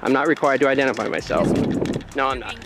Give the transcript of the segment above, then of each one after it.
I'm not required to identify myself. No, I'm not.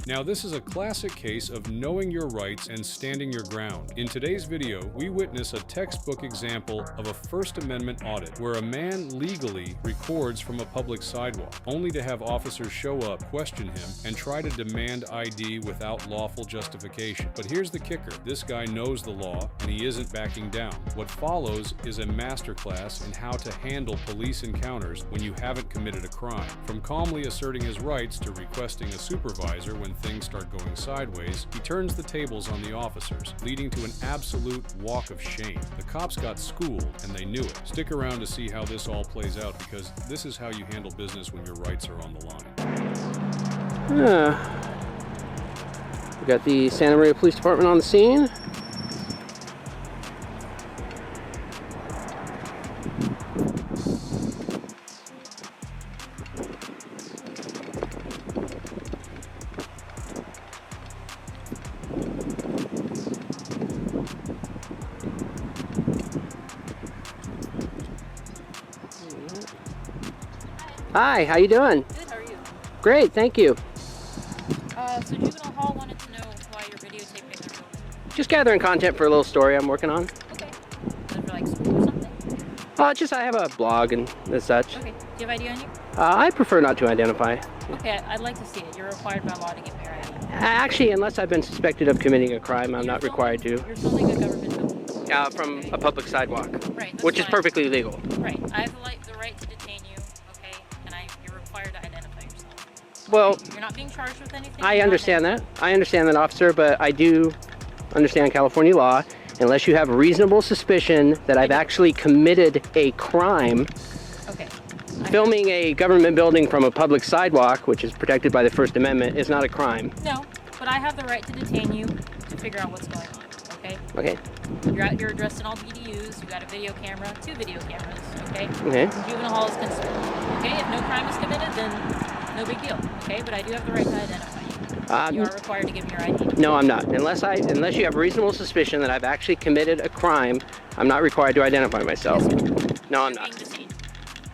Now, this is a classic case of knowing your rights and standing your ground. In today's video, we witness a textbook example of a First Amendment audit, where a man legally records from a public sidewalk, only to have officers show up, question him, and try to demand ID without lawful justification. But here's the kicker. This guy knows the law, and he isn't backing down. What follows is a masterclass in how to handle police encounters when you haven't committed a crime. From calmly asserting his rights to requesting a supervisor when things start going sideways, he turns the tables on the officers, leading to an absolute walk of shame. The cops got schooled, and they knew it. Stick around to see how this all plays out, because this is how you handle business when your rights are on the line. We got the Santa Maria Police Department on the scene. Hi, how you doing? Good, how are you? Great, thank you. So Juvenile Hall wanted to know why you're videotaping their building. Just gathering content for a little story I'm working on. Okay. Is it for like school or something? I have a blog and such. Okay. Do you have ID on you? I prefer not to identify. Okay, I'd like to see it. You're required by law to give me your ID. Actually, unless I've been suspected of committing a crime, I'm not required to. You're filming a government building. From a public sidewalk, Right. which is fine. perfectly legal. Right. I have the right to detain you, okay? And you're required to identify yourself. Well, You're not being charged with anything? I understand that. I understand that, officer, but I do understand California law. Unless you have reasonable suspicion that I've actually committed a crime, Okay. filming a government building from a public sidewalk, which is protected by the First Amendment, is not a crime. No, but I have the right to detain you to figure out what's going on, okay? Okay. You're addressed in all BDUs, you got a video camera, 2 video cameras, okay? Okay. Juvenile Hall is concerned, okay? If no crime is committed, then no big deal, okay? But I do have the right to identify you. You are required to give me your ID. No, I'm not. Unless you have reasonable suspicion that I've actually committed a crime, I'm not required to identify myself. Yes, No, I'm You're not. being detained.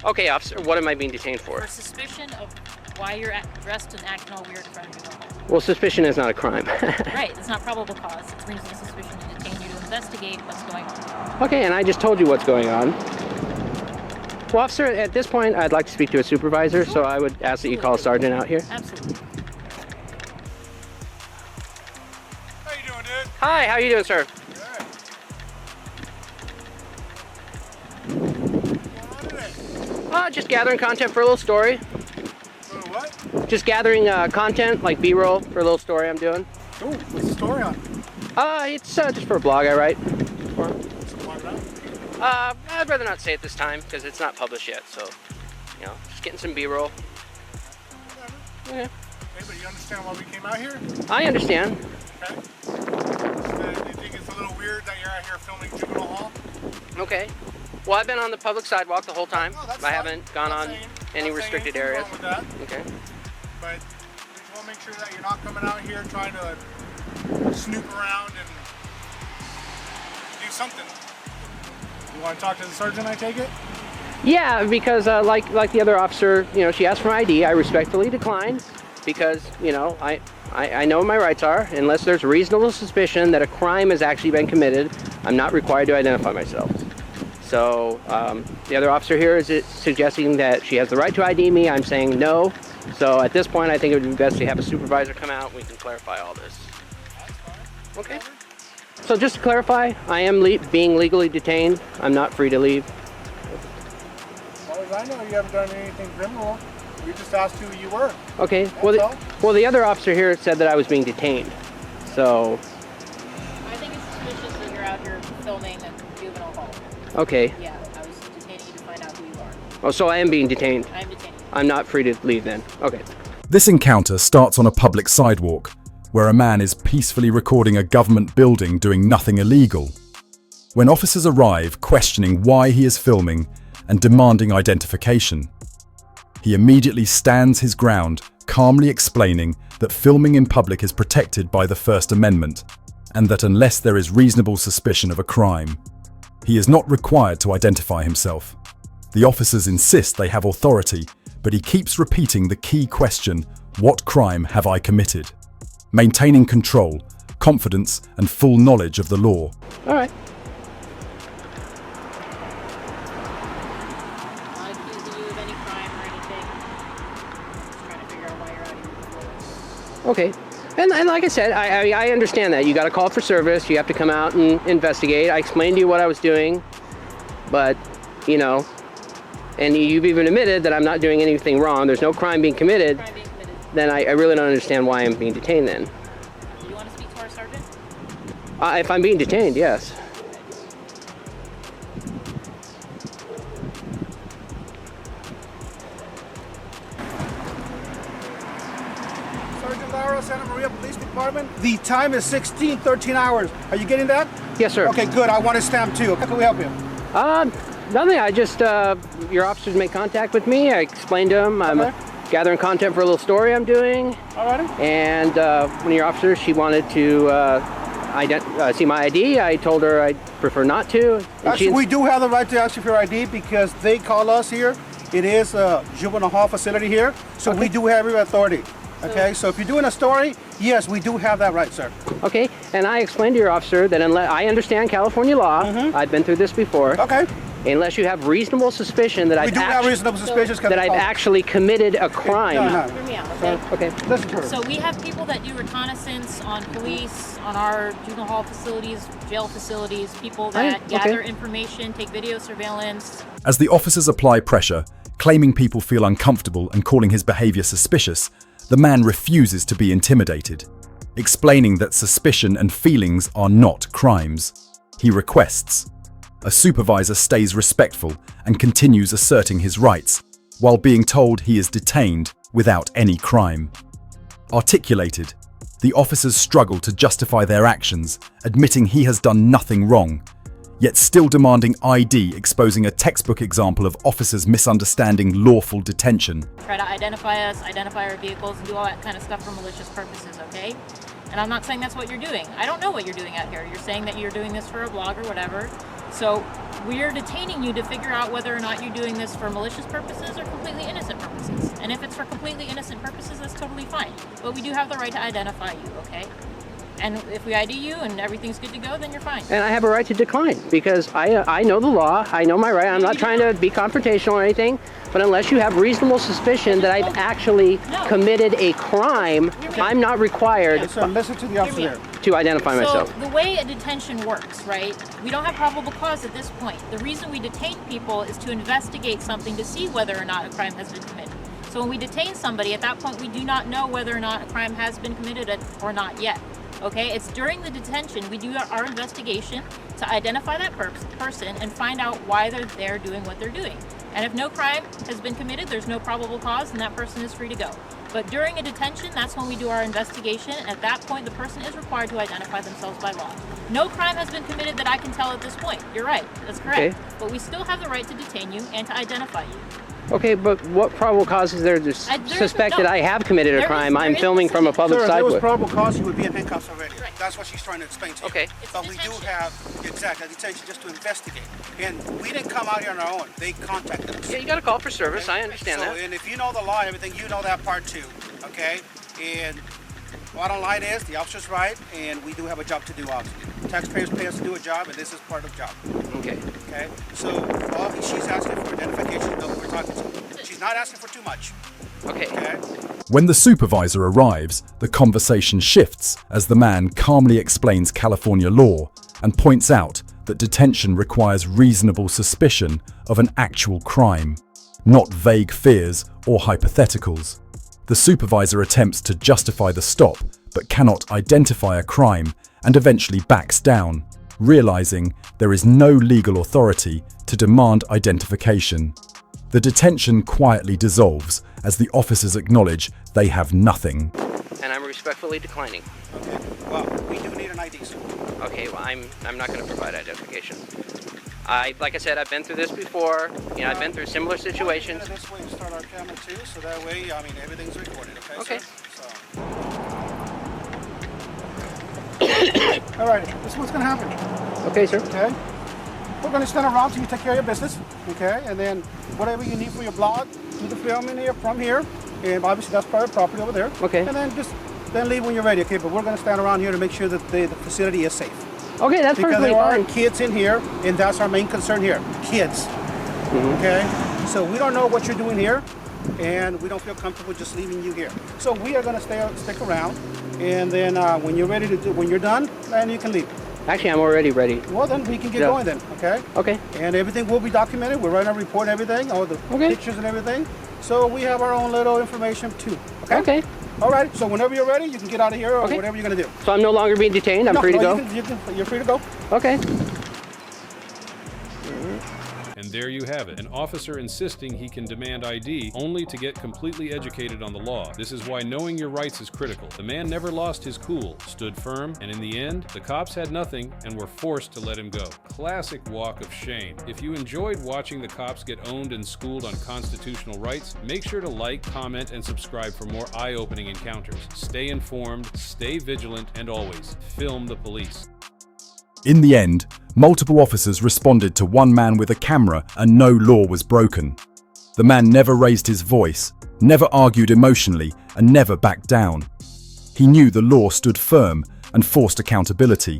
Okay, officer, what am I being detained for? For suspicion of why you're dressed and acting all weird in front of Juvenile Hall. Well, suspicion is not a crime. Right, it's not probable cause. It's reasonable suspicion to detain you to investigate what's going on. Okay, and I just told you what's going on. Well, officer, at this point, I'd like to speak to a supervisor, so I would ask that you call a sergeant out here. Absolutely. How you doing, dude? Hi, how you doing, sir? Good. What's going on today? Just gathering content for a little story. Little what? Just gathering content, like B-roll, for a little story I'm doing. Oh, what's the story on? It's just for a blog I write. What's the blog about? I'd rather not say it this time, because it's not published yet, so, just getting some B-roll. Whatever. Okay. Okay, but you understand why we came out here? I understand. Okay. Do you think it's a little weird that you're out here filming Juvenile Hall? Okay. Well, I've been on the public sidewalk the whole time. Oh, that's I fine. haven't gone Not on saying- any not saying restricted anything areas. wrong with that, Okay. but we just want to make sure that you're not coming out here trying to snoop around and do something. You want to talk to the sergeant, I take it? Yeah, because like the other officer, she asked for my ID. I respectfully declined because, I know what my rights are. Unless there's reasonable suspicion that a crime has actually been committed, I'm not required to identify myself. So the other officer here is suggesting that she has the right to ID me. I'm saying no. So at this point, I think it would be best to have a supervisor come out and we can clarify all this. That's fine. Okay. So just to clarify, I am being legally detained. I'm not free to leave. As far as I know, you haven't done anything criminal. We just asked who you were. Okay. That's Well, the other officer here said that I was being detained. So, I think it's suspicious that you're out here filming a Juvenile Hall. okay. Yeah, I was detaining you to find out who you are. Oh, so I am being detained. I'm detaining you. I'm not free to leave then. Okay. This encounter starts on a public sidewalk, where a man is peacefully recording a government building doing nothing illegal. When officers arrive, questioning why he is filming and demanding identification, he immediately stands his ground, calmly explaining that filming in public is protected by the First Amendment, and that unless there is reasonable suspicion of a crime, he is not required to identify himself. The officers insist they have authority but he keeps repeating the key question, what crime have I committed? Maintaining control, confidence, and full knowledge of the law. All right. Not accusing you of any crime or anything. Just trying to figure out why you're out here. Okay. And like I said, I understand that. You got a call for service. You have to come out and investigate. I explained to you what I was doing, but, you know, and you've even admitted that I'm not doing anything wrong. There's no crime being committed. Crime being committed. Then I really don't understand why I'm being detained then. Do you want to speak to our sergeant? If I'm being detained, yes. Sergeant Laura, Santa Maria Police Department. The time is 16:13 hours. Are you getting that? Yes, sir. Okay, good. I want a stamp too. How can we help you? Nothing. I just, your officers made contact with me. I explained to them I'm Okay. gathering content for a little story I'm doing. Alrighty. And one of your officers, she wanted to see my ID. I told her I'd prefer not to. And Actually, we do have the right to ask you for your ID because they call us here. It is a juvenile hall facility here, so we do have your authority. Okay, so if you're doing a story, yes, we do have that right, sir. Okay, and I explained to your officer that unless I understand California law, I've been through this before. Okay. Unless you have reasonable suspicion that We do have reasonable suspicions that I've actually committed a crime. Hear me out, okay? Okay. Listen to her. So we have people that do reconnaissance on police, on our juvenile hall facilities, jail facilities, people that Okay. gather information, take video surveillance. As the officers apply pressure, claiming people feel uncomfortable and calling his behavior suspicious, the man refuses to be intimidated, explaining that suspicion and feelings are not crimes. He requests. A supervisor stays respectful and continues asserting his rights, while being told he is detained without any crime. Articulated, the officers struggle to justify their actions, admitting he has done nothing wrong, yet still demanding ID, exposing a textbook example of officers misunderstanding lawful detention. Try to identify us, identify our vehicles, and do all that kind of stuff for malicious purposes, okay? And I'm not saying that's what you're doing. I don't know what you're doing out here. You're saying that you're doing this for a blog or whatever. So we're detaining you to figure out whether or not you're doing this for malicious purposes or completely innocent purposes. And if it's for completely innocent purposes, that's totally fine. But we do have the right to identify you, okay? And if we ID you and everything's good to go, then you're fine. And I have a right to decline because I know the law. I know my right. I'm not trying to be confrontational or anything. But unless you have reasonable suspicion that I've actually committed a crime, I'm not required Listen, listen to the officer there. to identify myself. So the way a detention works, right? We don't have probable cause at this point. The reason we detain people is to investigate something to see whether or not a crime has been committed. So when we detain somebody, at that point we do not know whether or not a crime has been committed or not yet. Okay, it's during the detention we do our investigation to identify that person and find out why they're there doing what they're doing. And if no crime has been committed, there's no probable cause, and that person is free to go. But during a detention, that's when we do our investigation. At that point, the person is required to identify themselves by law. No crime has been committed that I can tell at this point. You're right, that's correct. Okay. But we still have the right to detain you and to identify you. Okay, but what probable cause is there to suspect that I have committed a There is- crime? there I'm is filming from a public Sir, if there was sidewalk. probable cause, you would be in handcuffs already. Right. That's what she's trying to explain to you. Okay. It's But we do detention. have, exactly, detention just to investigate. And we didn't come out here on our own. They contacted us. Yeah, you got a call for service. I understand So, that. and if you know the law and everything, you know that part too, okay? And bottom line is, the officer's right, and we do have a job to do, obviously. Taxpayers pay us to do a job, and this is part of the job, Okay. okay? So all she's asking for identification, you know who we're talking to. She's not asking for too much, Okay. okay? When the supervisor arrives, the conversation shifts as the man calmly explains California law and points out that detention requires reasonable suspicion of an actual crime, not vague fears or hypotheticals. The supervisor attempts to justify the stop but cannot identify a crime and eventually backs down, realizing there is no legal authority to demand identification. The detention quietly dissolves as the officers acknowledge they have nothing. And I'm respectfully declining. Okay, well, we do need an ID, sir. Okay, well, I'm not going to provide identification. Like I said, I've been through this before. You know, I've been through similar situations. This way to start our camera too, so that way, I mean, everything's recorded, okay, Okay. sir? So. All right, this is what's gonna happen, Okay, sir. okay? We're gonna stand around till you take care of your business, okay? And then whatever you need for your blog, do the filming here from here, and obviously that's private property over there. Okay. And then leave when you're ready. Okay, but we're gonna stand around here to make sure that the facility is safe. Okay, that's Because perfectly there are fine. kids in here, and that's our main concern here, kids. Okay, so we don't know what you're doing here, and we don't feel comfortable just leaving you here. So we are gonna stick around, and then when you're done, then you can leave. Actually, I'm already ready. Well, then we can get Yeah. going then. Okay. Okay. And everything will be documented. We're writing a report and everything, all the Okay. pictures and everything. So we have our own little information too. Okay. Okay. All right. So whenever you're ready, you can get out of here or Okay. whatever you're gonna do. So I'm no longer being detained. I'm No, free to no, go. You're free to go. Okay. And there you have it, an officer insisting he can demand ID only to get completely educated on the law. This is why knowing your rights is critical. The man never lost his cool, stood firm, and in the end, the cops had nothing and were forced to let him go. Classic walk of shame. If you enjoyed watching the cops get owned and schooled on constitutional rights, make sure to like, comment, and subscribe for more eye-opening encounters. Stay informed, stay vigilant, and always film the police. In the end, multiple officers responded to one man with a camera and no law was broken. The man never raised his voice, never argued emotionally, and never backed down. He knew the law stood firm and forced accountability.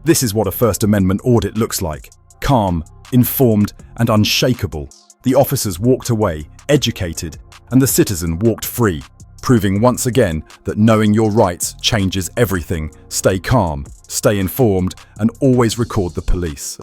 This is what a First Amendment audit looks like: calm, informed, and unshakable. The officers walked away, educated, and the citizen walked free, proving once again that knowing your rights changes everything. Stay calm, stay informed, and always record the police.